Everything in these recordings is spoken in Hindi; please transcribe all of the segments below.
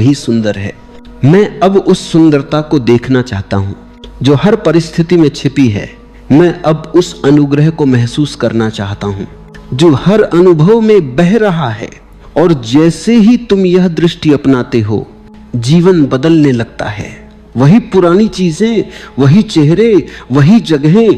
भी सुंदर है। मैं अब उस सुंदरता को देखना चाहता हूँ जो हर परिस्थिति में छिपी है। मैं अब उस अनुग्रह को महसूस करना चाहता हूँ जो हर अनुभव में बह रहा है। और जैसे ही तुम यह दृष्टि अपनाते हो, जीवन बदलने लगता है। वही पुरानी चीजें, वही चेहरे, वही जगहें,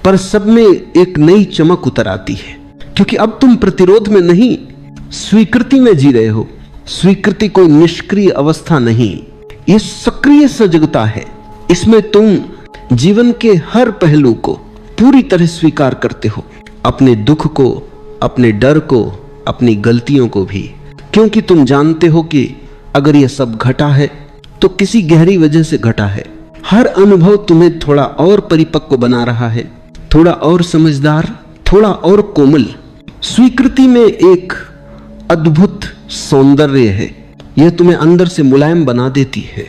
पर सब में एक नई चमक उतर आती है, क्योंकि अब तुम प्रतिरोध में नहीं, स्वीकृति में जी रहे हो। स्वीकृति कोई निष्क्रिय अवस्था नहीं, ये सक्रिय सजगता है। इसमें तुम जीवन के हर पहलू को पूरी तरह स्वीकार करते हो, अपने दुख को, अपने डर को, अपनी गलतियों को भी, क्योंकि तुम जानते हो कि अगर यह सब घटा है तो किसी गहरी वजह से घटा है। हर अनुभव तुम्हें थोड़ा और परिपक्व बना रहा है, थोड़ा और समझदार, थोड़ा और कोमल। स्वीकृति में एक अद्भुत सौंदर्य है, यह तुम्हें अंदर से मुलायम बना देती है।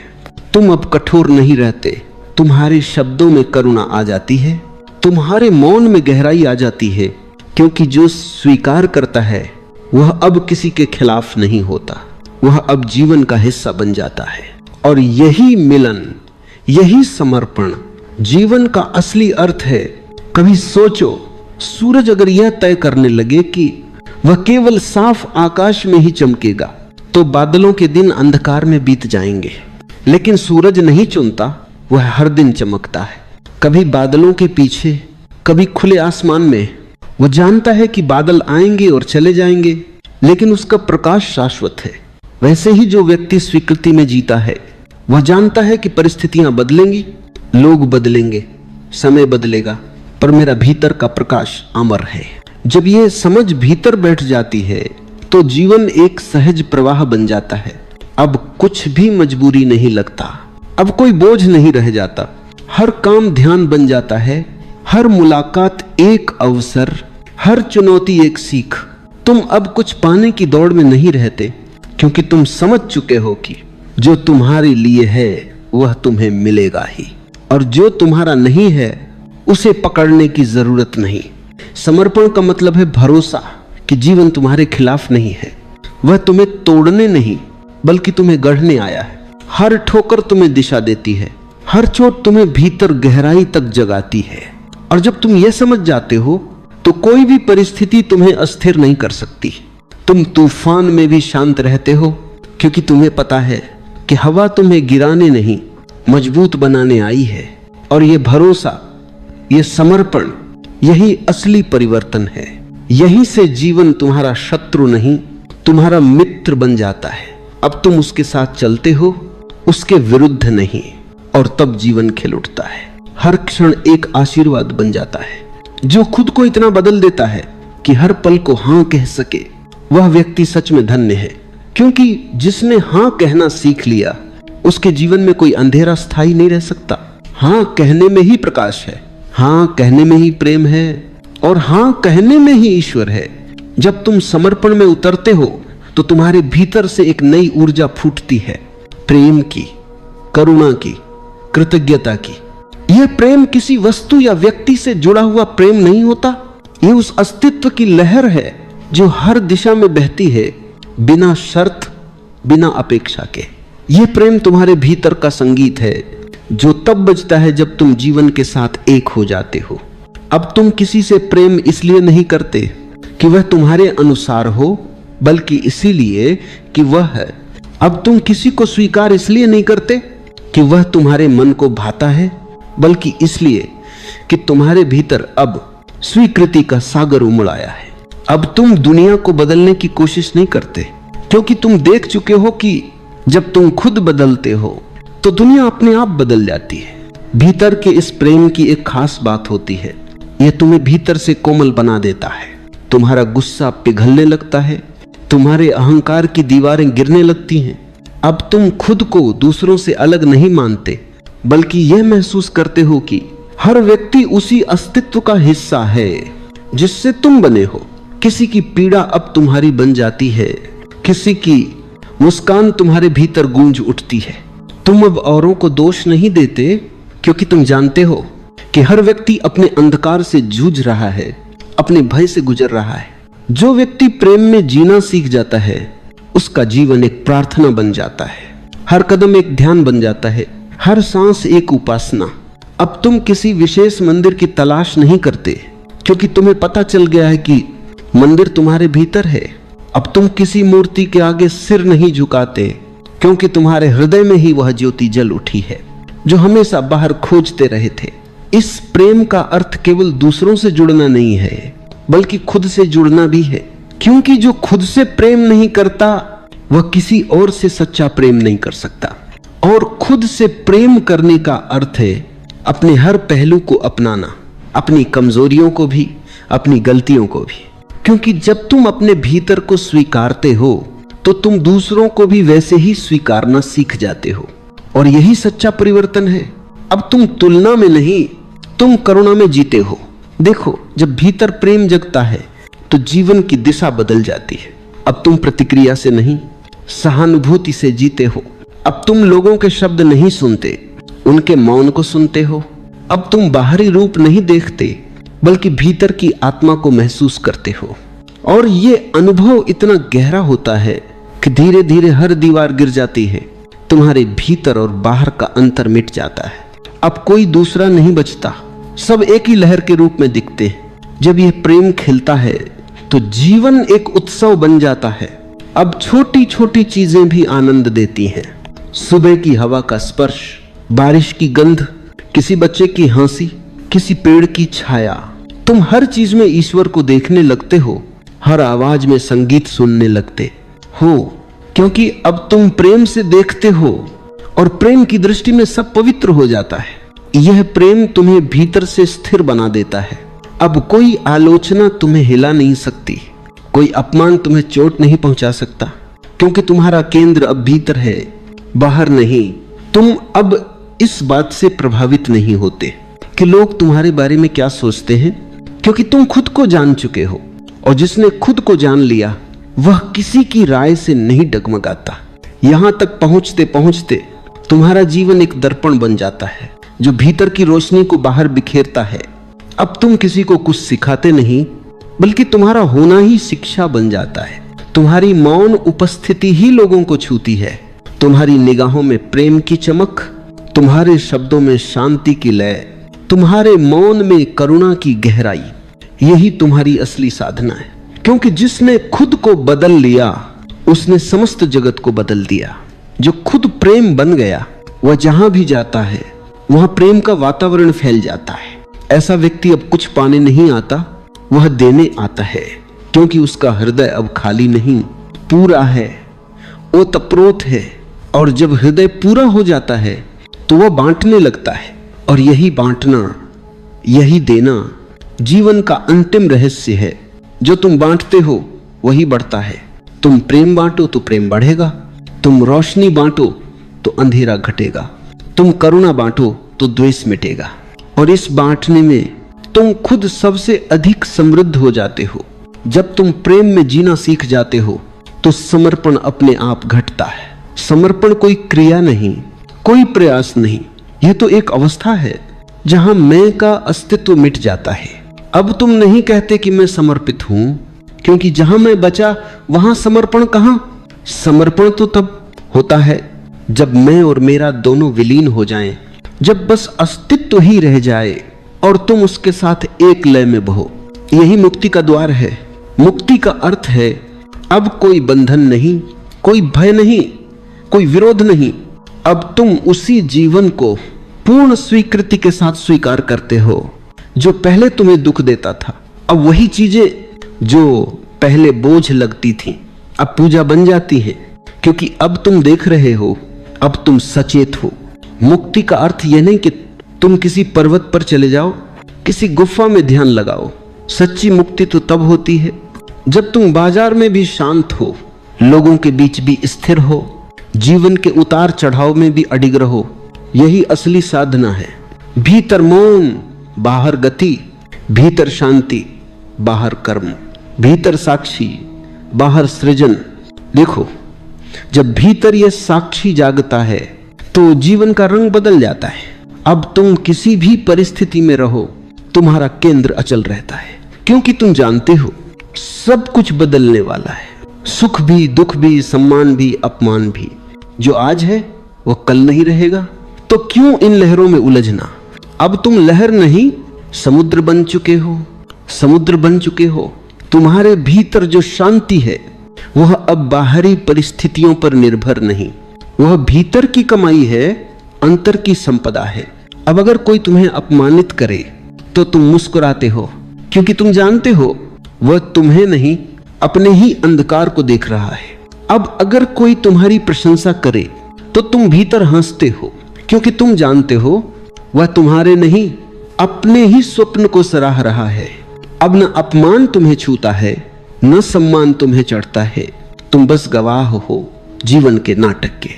तुम अब कठोर नहीं रहते, तुम्हारे शब्दों में करुणा आ जाती है, तुम्हारे मौन में गहराई आ जाती है, क्योंकि जो स्वीकार करता है वह अब किसी के खिलाफ नहीं होता, वह अब जीवन का हिस्सा बन जाता है। और यही मिलन, यही समर्पण जीवन का असली अर्थ है। कभी सोचो, सूरज अगर यह तय करने लगे कि वह केवल साफ आकाश में ही चमकेगा तो बादलों के दिन अंधकार में बीत जाएंगे। लेकिन सूरज नहीं चुनता, वह हर दिन चमकता है, कभी बादलों के पीछे, कभी खुले आसमान में। वह जानता है कि बादल आएंगे और चले जाएंगे, लेकिन उसका प्रकाश शाश्वत है। वैसे ही जो व्यक्ति स्वीकृति में जीता है, वह जानता है कि परिस्थितियां बदलेंगी, लोग बदलेंगे, समय बदलेगा, पर मेरा भीतर का प्रकाश अमर है। जब यह समझ भीतर बैठ जाती है तो जीवन एक सहज प्रवाह बन जाता है। अब कुछ भी मजबूरी नहीं लगता, अब कोई बोझ नहीं रह जाता। हर काम ध्यान बन जाता है, हर मुलाकात एक अवसर, हर चुनौती एक सीख। तुम अब कुछ पाने की दौड़ में नहीं रहते, क्योंकि तुम समझ चुके हो कि जो तुम्हारे लिए है वह तुम्हें मिलेगा ही, और जो तुम्हारा नहीं है उसे पकड़ने की जरूरत नहीं। समर्पण का मतलब है भरोसा कि जीवन तुम्हारे खिलाफ नहीं है, वह तुम्हें तोड़ने नहीं बल्कि तुम्हें गढ़ने आया है। हर ठोकर तुम्हें दिशा देती है, हर चोट तुम्हें भीतर गहराई तक जगाती है। और जब तुम यह समझ जाते हो तो कोई भी परिस्थिति तुम्हें अस्थिर नहीं कर सकती। तुम तूफान में भी शांत रहते हो, क्योंकि तुम्हें पता है कि हवा तुम्हें गिराने नहीं मजबूत बनाने आई है। और यह भरोसा, यह समर्पण, यही असली परिवर्तन है। यहीं से जीवन तुम्हारा शत्रु नहीं, तुम्हारा मित्र बन जाता है। अब तुम उसके साथ चलते हो, उसके विरुद्ध नहीं, और तब जीवन खिल उठता है। हर क्षण एक आशीर्वाद बन जाता है, जो खुद को इतना बदल देता है कि हर पल को हां कह सके। वह व्यक्ति सच में धन्य है, क्योंकि जिसने हां कहना सीख लिया उसके जीवन में कोई अंधेरा स्थायी नहीं रह सकता। हां कहने में ही प्रकाश है, हां कहने में ही प्रेम है, और हां कहने में ही ईश्वर है। जब तुम समर्पण में उतरते हो तो तुम्हारे भीतर से एक नई ऊर्जा फूटती है, प्रेम की, करुणा की, कृतज्ञता की। यह प्रेम किसी वस्तु या व्यक्ति से जुड़ा हुआ प्रेम नहीं होता, यह उस अस्तित्व की लहर है जो हर दिशा में बहती है, बिना शर्त, बिना अपेक्षा के। यह प्रेम तुम्हारे भीतर का संगीत है, जो तब बजता है जब तुम जीवन के साथ एक हो जाते हो। अब तुम किसी से प्रेम इसलिए नहीं करते कि वह तुम्हारे अनुसार हो, बल्कि इसीलिए कि वह है। अब तुम किसी को स्वीकार इसलिए नहीं करते कि वह तुम्हारे मन को भाता है, बल्कि इसलिए कि तुम्हारे भीतर अब स्वीकृति का सागर उमड़ आया है। अब तुम दुनिया को बदलने की कोशिश नहीं करते, क्योंकि तुम देख चुके हो कि जब तुम खुद बदलते हो तो दुनिया अपने आप बदल जाती है। भीतर के इस प्रेम की एक खास बात होती है, यह तुम्हें भीतर से कोमल बना देता है। तुम्हारा गुस्सा पिघलने लगता है, तुम्हारे अहंकार की दीवारें गिरने लगती हैं। अब तुम खुद को दूसरों से अलग नहीं मानते, बल्कि यह महसूस करते हो कि हर व्यक्ति उसी अस्तित्व का हिस्सा है जिससे तुम बने हो। किसी की पीड़ा अब तुम्हारी बन जाती है, किसी की मुस्कान तुम्हारे भीतर गूंज उठती है। तुम अब औरों को दोष नहीं देते, क्योंकि तुम जानते हो कि हर व्यक्ति अपने अंधकार से जूझ रहा है, अपने भय से गुजर रहा है। जो व्यक्ति प्रेम में जीना सीख जाता है, उसका जीवन एक प्रार्थना बन जाता है। हर कदम एक ध्यान बन जाता है, हर सांस एक उपासना। अब तुम किसी विशेष मंदिर की तलाश नहीं करते क्योंकि तुम्हें पता चल गया है कि मंदिर तुम्हारे भीतर है। अब तुम किसी मूर्ति के आगे सिर नहीं झुकाते क्योंकि तुम्हारे हृदय में ही वह ज्योति जल उठी है जो हमेशा बाहर खोजते रहे थे। इस प्रेम का अर्थ केवल दूसरों से जुड़ना नहीं है बल्कि खुद से जुड़ना भी है, क्योंकि जो खुद से प्रेम नहीं करता वह किसी और से सच्चा प्रेम नहीं कर सकता। और खुद से प्रेम करने का अर्थ है अपने हर पहलू को अपनाना, अपनी कमजोरियों को भी, अपनी गलतियों को भी। क्योंकि जब तुम अपने भीतर को स्वीकारते हो तो तुम दूसरों को भी वैसे ही स्वीकारना सीख जाते हो, और यही सच्चा परिवर्तन है। अब तुम तुलना में नहीं, तुम करुणा में जीते हो। देखो, जब भीतर प्रेम जगता है तो जीवन की दिशा बदल जाती है। अब तुम प्रतिक्रिया से नहीं, सहानुभूति से जीते हो। अब तुम लोगों के शब्द नहीं सुनते, उनके मौन को सुनते हो। अब तुम बाहरी रूप नहीं देखते बल्कि भीतर की आत्मा को महसूस करते हो। और ये अनुभव इतना गहरा होता है कि धीरे धीरे हर दीवार गिर जाती है, तुम्हारे भीतर और बाहर का अंतर मिट जाता है। अब कोई दूसरा नहीं बचता, सब एक ही लहर के रूप में दिखते हैं। जब यह प्रेम खिलता है तो जीवन एक उत्सव बन जाता है। अब छोटी छोटी चीजें भी आनंद देती हैं। सुबह की हवा का स्पर्श, बारिश की गंध, किसी बच्चे की हंसी, किसी पेड़ की छाया। तुम हर चीज में ईश्वर को देखने लगते हो, हर आवाज में संगीत सुनने लगते हो, क्योंकि अब तुम प्रेम से देखते हो और प्रेम की दृष्टि में सब पवित्र हो जाता है। यह प्रेम तुम्हें भीतर से स्थिर बना देता है। अब कोई आलोचना तुम्हें हिला नहीं सकती, कोई अपमान तुम्हें चोट नहीं पहुंचा सकता, क्योंकि तुम्हारा केंद्र अब भीतर है, बाहर नहीं। तुम अब इस बात से प्रभावित नहीं होते कि लोग तुम्हारे बारे में क्या सोचते हैं, क्योंकि तुम खुद को जान चुके हो, और जिसने खुद को जान लिया वह किसी की राय से नहीं डगमगाता। यहां तक पहुंचते पहुंचते तुम्हारा जीवन एक दर्पण बन जाता है जो भीतर की रोशनी को बाहर बिखेरता है। अब तुम किसी को कुछ सिखाते नहीं बल्कि तुम्हारा होना ही शिक्षा बन जाता है। तुम्हारी मौन उपस्थिति ही लोगों को छूती है। तुम्हारी निगाहों में प्रेम की चमक, तुम्हारे शब्दों में शांति की लय, तुम्हारे मौन में करुणा की गहराई, यही तुम्हारी असली साधना है। क्योंकि जिसने खुद को बदल लिया उसने समस्त जगत को बदल दिया। जो खुद प्रेम बन गया वह जहां भी जाता है वहां प्रेम का वातावरण फैल जाता है। ऐसा व्यक्ति अब कुछ पाने नहीं आता, वह देने आता है, क्योंकि उसका हृदय अब खाली नहीं, पूरा है, ओतप्रोत है। और जब हृदय पूरा हो जाता है तो वह बांटने लगता है, और यही बांटना, यही देना जीवन का अंतिम रहस्य है। जो तुम बांटते हो वही बढ़ता है। तुम प्रेम बांटो तो प्रेम बढ़ेगा, तुम रोशनी बांटो तो अंधेरा घटेगा, तुम करुणा बांटो तो द्वेष मिटेगा। और इस बांटने में तुम खुद सबसे अधिक समृद्ध हो जाते हो। जब तुम प्रेम में जीना सीख जाते हो तो समर्पण अपने आप घटता है। समर्पण कोई क्रिया नहीं, कोई प्रयास नहीं, यह तो एक अवस्था है जहां मैं का अस्तित्व मिट जाता है। अब तुम नहीं कहते कि मैं समर्पित हूं, क्योंकि जहां मैं बचा वहां समर्पण कहां। समर्पण तो तब होता है जब मैं और मेरा दोनों विलीन हो जाएं, जब बस अस्तित्व ही रह जाए और तुम उसके साथ एक लय में बहो। यही मुक्ति का द्वार है। मुक्ति का अर्थ है अब कोई बंधन नहीं, कोई भय नहीं, कोई विरोध नहीं। अब तुम उसी जीवन को पूर्ण स्वीकृति के साथ स्वीकार करते हो जो पहले तुम्हें दुख देता था। अब वही चीजें जो पहले बोझ लगती थी अब पूजा बन जाती है, क्योंकि अब तुम देख रहे हो, अब तुम सचेत हो। मुक्ति का अर्थ यह नहीं कि तुम किसी पर्वत पर चले जाओ, किसी गुफा में ध्यान लगाओ। सच्ची मुक्ति तो तब होती है जब तुम बाजार में भी शांत हो, लोगों के बीच भी स्थिर हो, जीवन के उतार चढ़ाव में भी अडिग रहो। यही असली साधना है। भीतर मौन, बाहर गति, भीतर शांति, बाहर कर्म, भीतर साक्षी, बाहर सृजन। देखो, जब भीतर यह साक्षी जागता है तो जीवन का रंग बदल जाता है। अब तुम किसी भी परिस्थिति में रहो, तुम्हारा केंद्र अचल रहता है, क्योंकि तुम जानते हो सब कुछ बदलने वाला है। सुख भी, दुख भी, सम्मान भी, अपमान भी। जो आज है वो कल नहीं रहेगा। तो क्यों इन लहरों में उलझना? अब तुम लहर नहीं समुद्र बन चुके हो, समुद्र बन चुके हो। तुम्हारे भीतर जो शांति है वह अब बाहरी परिस्थितियों पर निर्भर नहीं, वह भीतर की कमाई है, अंतर की संपदा है। अब अगर कोई तुम्हें अपमानित करे तो तुम मुस्कुराते हो, क्योंकि तुम जानते हो वह तुम्हें नहीं अपने ही अंधकार को देख रहा है। अब अगर कोई तुम्हारी प्रशंसा करे तो तुम भीतर हंसते हो, क्योंकि तुम जानते हो वह तुम्हारे नहीं अपने ही स्वप्न को सराह रहा है। अब न अपमान तुम्हें छूता है, न सम्मान तुम्हें चढ़ता है, तुम बस गवाह हो जीवन के नाटक के।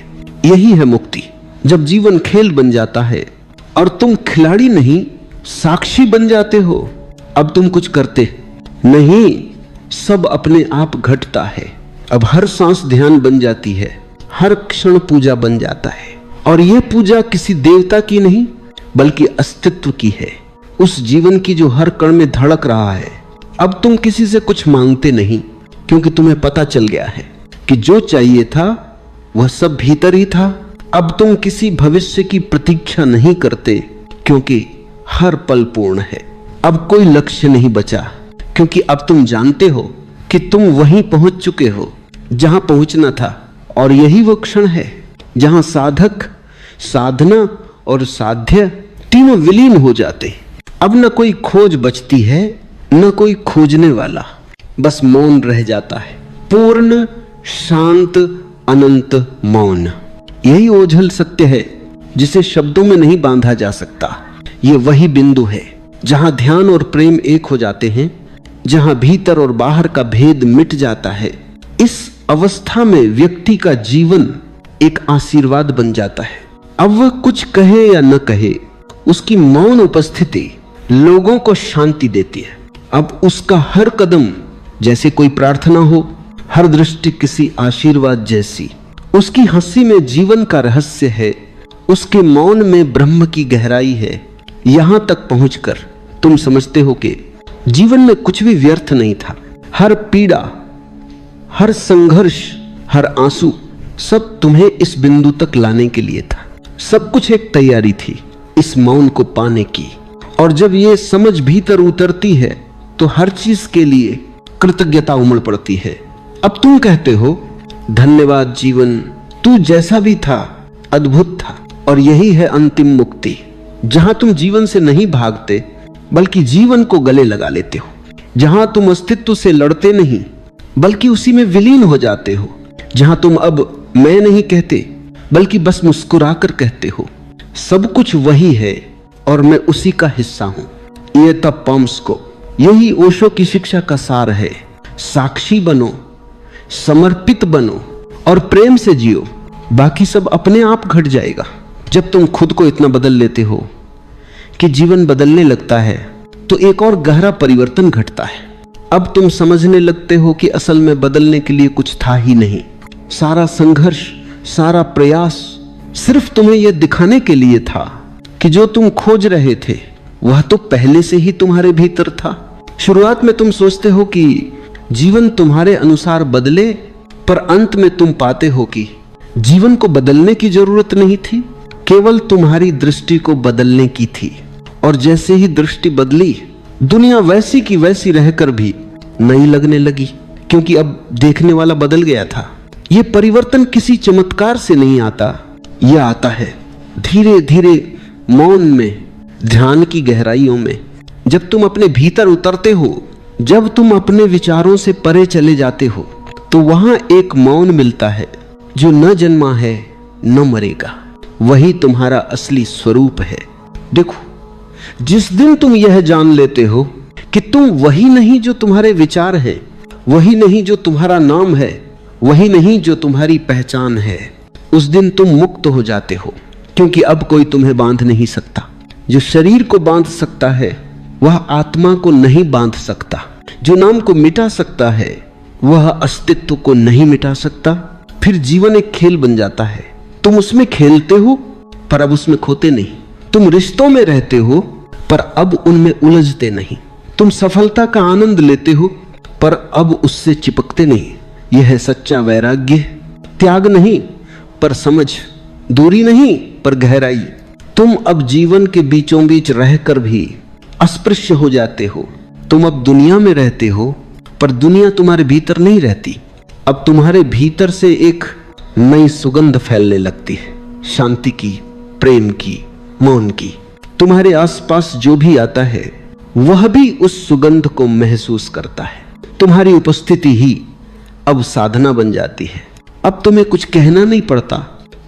यही है मुक्ति, जब जीवन खेल बन जाता है और तुम खिलाड़ी नहीं साक्षी बन जाते हो। अब तुम कुछ करते नहीं, सब अपने आप घटता है। अब हर सांस ध्यान बन जाती है, हर क्षण पूजा बन जाता है। और यह पूजा किसी देवता की नहीं बल्कि अस्तित्व की है, उस जीवन की जो हर कण में धड़क रहा है। अब तुम किसी से कुछ मांगते नहीं, क्योंकि तुम्हें पता चल गया है कि जो चाहिए था वह सब भीतर ही था। अब तुम किसी भविष्य की प्रतीक्षा नहीं करते, क्योंकि हर पल पूर्ण है। अब कोई लक्ष्य नहीं बचा, क्योंकि अब तुम जानते हो कि तुम वहीं पहुंच चुके हो जहां पहुंचना था। और यही वो क्षण है जहां साधक, साधना और साध्य तीनों विलीन हो जाते। अब न कोई खोज बचती है, न कोई खोजने वाला, बस मौन रह जाता है, पूर्ण शांत अनंत मौन। यही ओझल सत्य है जिसे शब्दों में नहीं बांधा जा सकता। ये वही बिंदु है जहां ध्यान और प्रेम एक हो जाते हैं, जहां भीतर और बाहर का भेद मिट जाता है। इस अवस्था में व्यक्ति का जीवन एक आशीर्वाद बन जाता है। अब वह कुछ कहे या न कहे, उसकी मौन उपस्थिति लोगों को शांति देती है। अब उसका हर कदम जैसे कोई प्रार्थना हो, हर दृष्टि किसी आशीर्वाद जैसी। उसकी हंसी में जीवन का रहस्य है, उसके मौन में ब्रह्म की गहराई है। यहां तक पहुंचकर तुम समझते हो कि जीवन में कुछ भी व्यर्थ नहीं था। हर पीड़ा, हर संघर्ष, हर आंसू सब तुम्हें इस बिंदु तक लाने के लिए था। सब कुछ एक तैयारी थी इस मौन को पाने की। और जब ये समझ भीतर उतरती है तो हर चीज के लिए कृतज्ञता उमड़ पड़ती है। अब तुम कहते हो धन्यवाद जीवन, तू जैसा भी था अद्भुत था। और यही है अंतिम मुक्ति, जहां तुम जीवन से नहीं भागते बल्कि जीवन को गले लगा लेते हो, जहां तुम अस्तित्व से लड़ते नहीं बल्कि उसी में विलीन हो जाते हो, जहां तुम अब मैं नहीं कहते बल्कि बस मुस्कुराकर कहते हो सब कुछ वही है और मैं उसी का हिस्सा हूं। ये तब पम्स को, यही ओशो की शिक्षा का सार है। साक्षी बनो, समर्पित बनो और प्रेम से जियो, बाकी सब अपने आप घट जाएगा। जब तुम खुद को इतना बदल लेते हो कि जीवन बदलने लगता है तो एक और गहरा परिवर्तन घटता है। अब तुम समझने लगते हो कि असल में बदलने के लिए कुछ था ही नहीं। सारा संघर्ष, सारा प्रयास सिर्फ तुम्हें यह दिखाने के लिए था कि जो तुम खोज रहे थे वह तो पहले से ही तुम्हारे भीतर था। शुरुआत में तुम सोचते हो कि जीवन तुम्हारे अनुसार बदले, पर अंत में तुम पाते हो कि जीवन को बदलने की जरूरत नहीं थी, केवल तुम्हारी दृष्टि को बदलने की थी। और जैसे ही दृष्टि बदली, दुनिया वैसी की वैसी रहकर भी नई लगने लगी, क्योंकि अब देखने वाला बदल गया था। यह परिवर्तन किसी चमत्कार से नहीं आता, यह आता है धीरे धीरे मौन में, ध्यान की गहराइयों में। जब तुम अपने भीतर उतरते हो, जब तुम अपने विचारों से परे चले जाते हो, तो वहां एक मौन मिलता है जो न जन्मा है न मरेगा। वही तुम्हारा असली स्वरूप है। देखो, जिस दिन तुम यह जान लेते हो कि तुम वही नहीं जो तुम्हारे विचार है, वही नहीं जो तुम्हारा नाम है, वही नहीं जो तुम्हारी पहचान है, उस दिन तुम मुक्त हो जाते हो। क्योंकि अब कोई तुम्हें बांध नहीं सकता। जो शरीर को बांध सकता है वह आत्मा को नहीं बांध सकता। जो नाम को मिटा सकता है वह अस्तित्व को नहीं मिटा सकता। फिर जीवन एक खेल बन जाता है। तुम उसमें खेलते हो पर अब उसमें खोते नहीं। तुम रिश्तों में रहते हो पर अब उनमें उलझते नहीं। तुम सफलता का आनंद लेते हो पर अब उससे चिपकते नहीं। यह है सच्चा वैराग्य। त्याग नहीं पर समझ, दूरी नहीं पर गहराई। तुम अब जीवन के बीचों बीच रहकर भी अस्पृश्य हो जाते हो। तुम अब दुनिया में रहते हो पर दुनिया तुम्हारे भीतर नहीं रहती। अब तुम्हारे भीतर से एक नई सुगंध फैलने लगती है, शांति की, प्रेम की, मौन की। तुम्हारे आसपास जो भी आता है वह भी उस सुगंध को महसूस करता है। तुम्हारी उपस्थिति ही अब साधना बन जाती है। अब तुम्हें कुछ कहना नहीं पड़ता,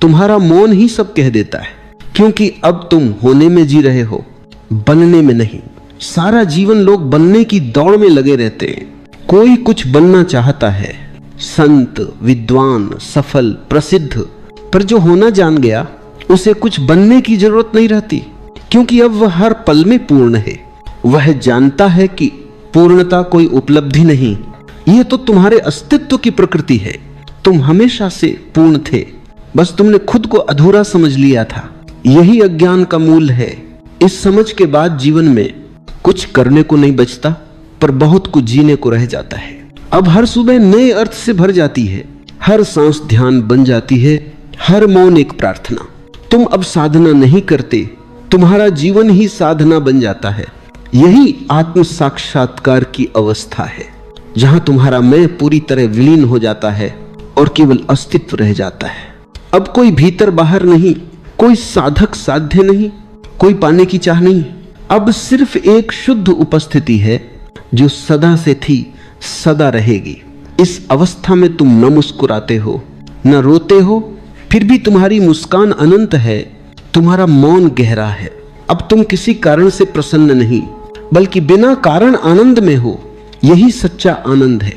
तुम्हारा मौन ही सब कह देता है, क्योंकि अब तुम होने में जी रहे हो, बनने में नहीं। सारा जीवन लोग बनने की दौड़ में लगे रहते हैं। कोई कुछ बनना चाहता है, संत, विद्वान, सफल, प्रसिद्ध, पर जो होना जान गया उसे कुछ बनने की जरूरत नहीं रहती, क्योंकि अब वह हर पल में पूर्ण है। वह जानता है कि पूर्णता कोई उपलब्धि नहीं, यह तो तुम्हारे अस्तित्व की प्रकृति है। तुम हमेशा से पूर्ण थे, बस तुमने खुद को अधूरा समझ लिया था। यही अज्ञान का मूल है। इस समझ के बाद जीवन में कुछ करने को नहीं बचता, पर बहुत कुछ जीने को रह जाता है। अब हर सुबह नए अर्थ से भर जाती है, हर सांस ध्यान बन जाती है, हर मौन एक प्रार्थना। तुम अब साधना नहीं करते, तुम्हारा जीवन ही साधना बन जाता है। यही आत्म साक्षात्कार की अवस्था है, जहां तुम्हारा मैं पूरी तरह विलीन हो जाता है और केवल अस्तित्व रह जाता है। अब कोई भीतर बाहर नहीं, कोई साधक साध्य नहीं, कोई पाने की चाह नहीं। अब सिर्फ एक शुद्ध उपस्थिति है जो सदा से थी, सदा रहेगी। इस अवस्था में तुम न मुस्कुराते हो, न रोते हो, फिर भी तुम्हारी मुस्कान अनंत है, तुम्हारा मौन गहरा है। अब तुम किसी कारण से प्रसन्न नहीं, बल्कि बिना कारण आनंद में हो। यही सच्चा आनंद है,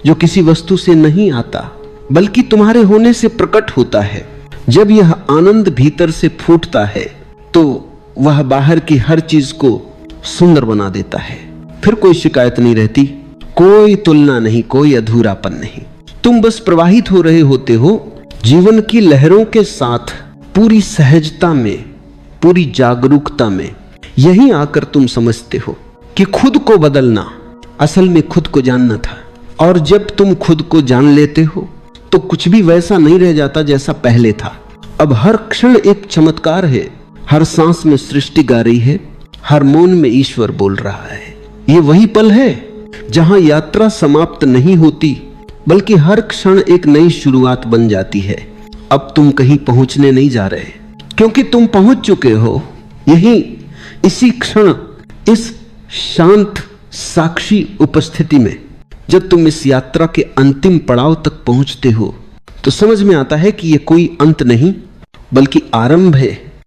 जो किसी वस्तु से नहीं आता, बल्कि तुम्हारे होने से प्रकट होता है। जब यह आनंद भीतर से फूटता है तो वह बाहर की हर चीज को सुंदर बना देता है। फिर कोई शिकायत नहीं रहती, कोई तुलना नहीं, कोई अधूरापन नहीं। तुम बस प्रवाहित हो रहे होते हो जीवन की लहरों के साथ, पूरी सहजता में, पूरी जागरूकता में। यही आकर तुम समझते हो कि खुद को बदलना असल में खुद को जानना था। और जब तुम खुद को जान लेते हो तो कुछ भी वैसा नहीं रह जाता जैसा पहले था। अब हर क्षण एक चमत्कार है, हर सांस में सृष्टि गा रही है, हर मौन में ईश्वर बोल रहा है। ये वही पल है जहां यात्रा समाप्त नहीं होती, बल्कि हर क्षण एक नई शुरुआत बन जाती है। अब तुम कहीं पहुंचने नहीं जा रहे, क्योंकि तुम पहुंच चुके हो यही इसी क्षण, इस शांत साक्षी उपस्थिति में। जब तुम इस यात्रा के अंतिम पड़ाव तक पहुंचते हो तो समझ में आता है कि यह कोई अंत नहीं, बल्कि आरंभ है।